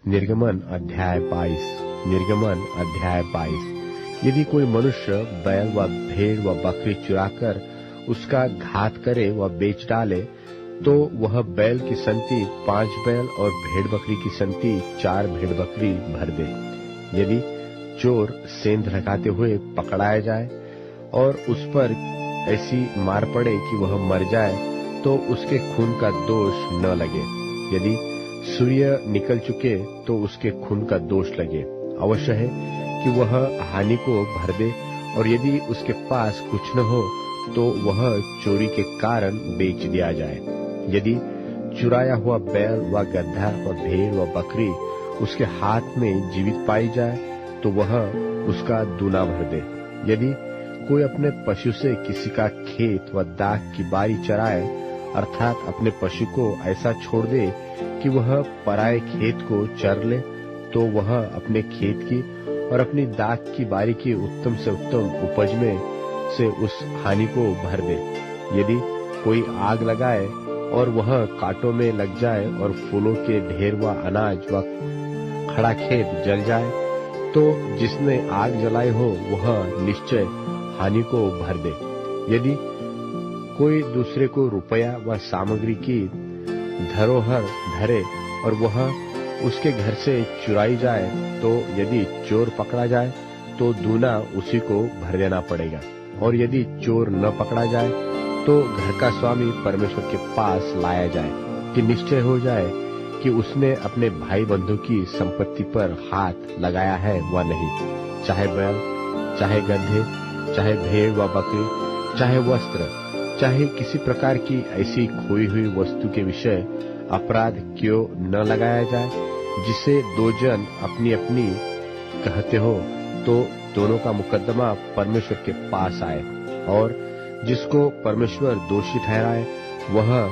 निर्गमन अध्याय 22। यदि कोई मनुष्य बैल व भेड़ व बकरी चुराकर उसका घात करे व बेच डाले, तो वह बैल की संति 5 बैल और भेड़ बकरी की संति 4 भेड़ बकरी भर दे। यदि चोर सेंध लगाते हुए पकड़ाया जाए और उस पर ऐसी मार पड़े कि वह मर जाए, तो उसके खून का दोष न लगे। यदि सूर्य निकल चुके तो उसके खून का दोष लगे। अवश्य है कि वह हानि को भर दे, और यदि उसके पास कुछ न हो तो वह चोरी के कारण बेच दिया जाए। यदि चुराया हुआ बैल व गधा व भेड़ व बकरी उसके हाथ में जीवित पाई जाए, तो वह उसका दूना भर दे। यदि कोई अपने पशु से किसी का खेत व दाख की बारी चराए, अर्थात अपने पशु को ऐसा छोड़ दे कि वह पराये खेत को चर ले, तो वह अपने खेत की और अपनी दाख की बारी की उत्तम से उत्तम उपज में से उस हानि को भर दे। यदि कोई आग लगाए और वह कांटों में लग जाए और फूलों के ढेर व अनाज व खड़ा खेत जल जाए, तो जिसने आग जलाई हो वह निश्चय हानि को भर दे। यदि कोई दूसरे को रुपया व सामग्री की धरोहर धरे और वह उसके घर से चुराई जाए, तो यदि चोर पकड़ा जाए तो दूना उसी को भर देना पड़ेगा। और यदि चोर न पकड़ा जाए तो घर का स्वामी परमेश्वर के पास लाया जाए, कि निश्चय हो जाए कि उसने अपने भाई बंधु की संपत्ति पर हाथ लगाया है व नहीं। चाहे बैल, चाहे गधे, चाहे भेड़ व बकरी, चाहे वस्त्र, चाहे किसी प्रकार की ऐसी खोई हुई वस्तु के विषय अपराध क्यों न लगाया जाए, जिसे 2 जन अपनी अपनी कहते हो, तो दोनों का मुकदमा परमेश्वर के पास आए, और जिसको परमेश्वर दोषी ठहराए वह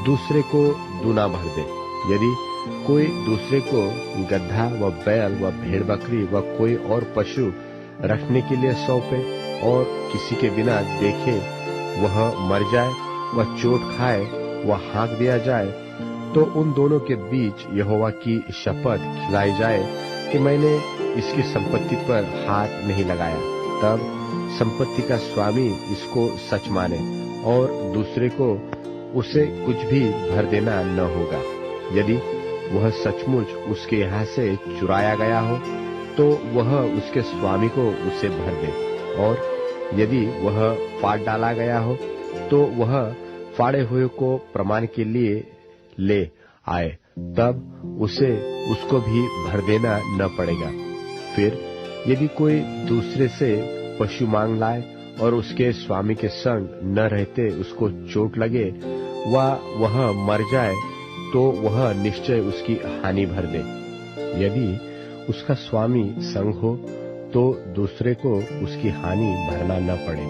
दूसरे को दूना भर दे। यदि कोई दूसरे को गधा व बैल व भेड़ बकरी व कोई और पशु रखने के लिए सौंपे और किसी के बिना देखे वह मर जाए व चोट खाए व हाँक दिया जाए, तो उन दोनों के बीच यहोवा की शपथ खिलाई जाए कि मैंने इसकी संपत्ति पर हाथ नहीं लगाया। तब संपत्ति का स्वामी इसको सच माने और दूसरे को उसे कुछ भी भर देना न होगा। यदि वह सचमुच उसके यहाँ से चुराया गया हो, तो वह उसके स्वामी को उसे भर दे। और यदि वह फाड़ डाला गया हो, तो वह फाड़े हुए को प्रमाण के लिए ले आए, तब उसे उसको भी भर देना न पड़ेगा। फिर यदि कोई दूसरे से पशु मांग लाए और उसके स्वामी के संग न रहते उसको चोट लगे व वह मर जाए, तो वह निश्चय उसकी हानि भर दे। यदि उसका स्वामी संग हो, तो दूसरे को उसकी हानि भरना न पड़े।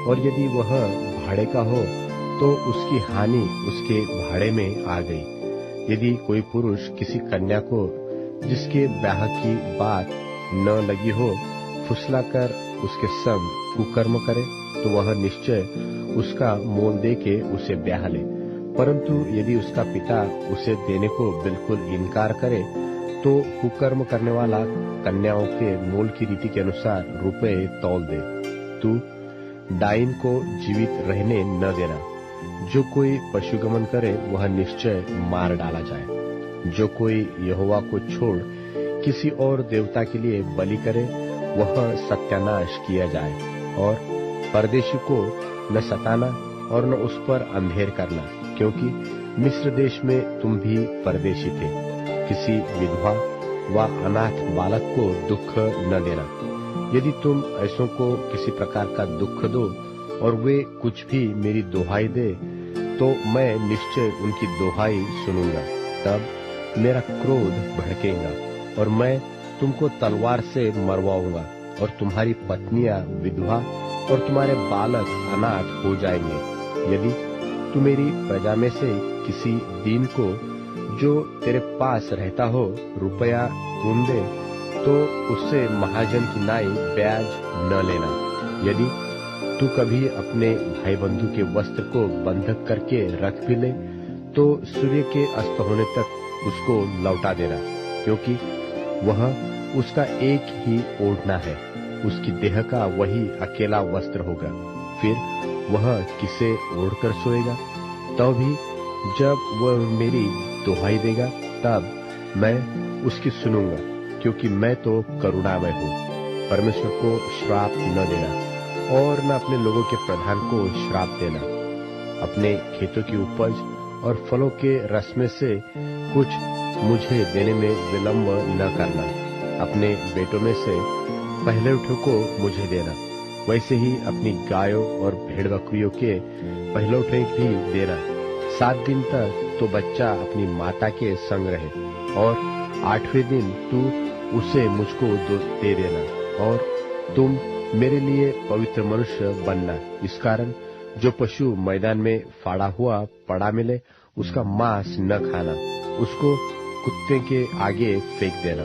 और यदि वह भाड़े का हो, तो उसकी हानि उसके भाड़े में आ गई। यदि कोई पुरुष किसी कन्या को जिसके ब्याह की बात न लगी हो फुसला कर उसके संग कुकर्म करे, तो वह निश्चय उसका मोल दे के उसे ब्याह ले। परंतु यदि उसका पिता उसे देने को बिल्कुल इनकार करे, तो कुकर्म करने वाला कन्याओं के मोल की रीति के अनुसार रुपए तौल दे। तू डाइन को जीवित रहने न देना। जो कोई पशुगमन करे वह निश्चय मार डाला जाए। जो कोई यहोवा को छोड़ किसी और देवता के लिए बलि करे वह सत्यानाश किया जाए। और परदेशी को न सताना और न उस पर अंधेर करना, क्योंकि मिस्र देश में तुम भी परदेशी थे। किसी विधवा व अनाथ बालक को दुख न देना। यदि तुम ऐसों को किसी प्रकार का दुख दो और वे कुछ भी मेरी दोहाई दे, तो मैं निश्चय उनकी दोहाई सुनूंगा। तब मेरा क्रोध भड़केगा और मैं तुमको तलवार से मरवाऊंगा, और तुम्हारी पत्नियां विधवा और तुम्हारे बालक अनाथ हो जाएंगे। यदि तू मेरी प्रजा में से किसी दीन को जो तेरे पास रहता हो रुपया ऋण दे, तो उससे महाजन की नाई ब्याज न लेना। यदि तू कभी अपने भाई बंधु के वस्त्र को बंधक करके रख भी ले, तो सूर्य के अस्त होने तक उसको लौटा देना, क्योंकि वह उसका एक ही ओढ़ना है, उसकी देह का वही अकेला वस्त्र होगा। फिर वह किसे ओढ़कर सोएगा? तो भी जब वह मेरी दुहाई देगा तब मैं उसकी सुनूंगा, क्योंकि मैं तो करुणामय हूँ। परमेश्वर को श्राप न देना और न अपने लोगों के प्रधान को श्राप देना। अपने खेतों की उपज और फलों के रस में से कुछ मुझे देने में विलंब न करना। अपने बेटों में से पहले उठों को मुझे देना। वैसे ही अपनी गायों और भेड़ बकरियों के पहले उठे भी देना। 7 दिन तक तो बच्चा अपनी माता के संग रहे और 8वें दिन तू उसे मुझको दे देना। और तुम मेरे लिए पवित्र मनुष्य बनना। इस कारण जो पशु मैदान में फाड़ा हुआ पड़ा मिले उसका मांस न खाना, उसको कुत्ते के आगे फेंक देना।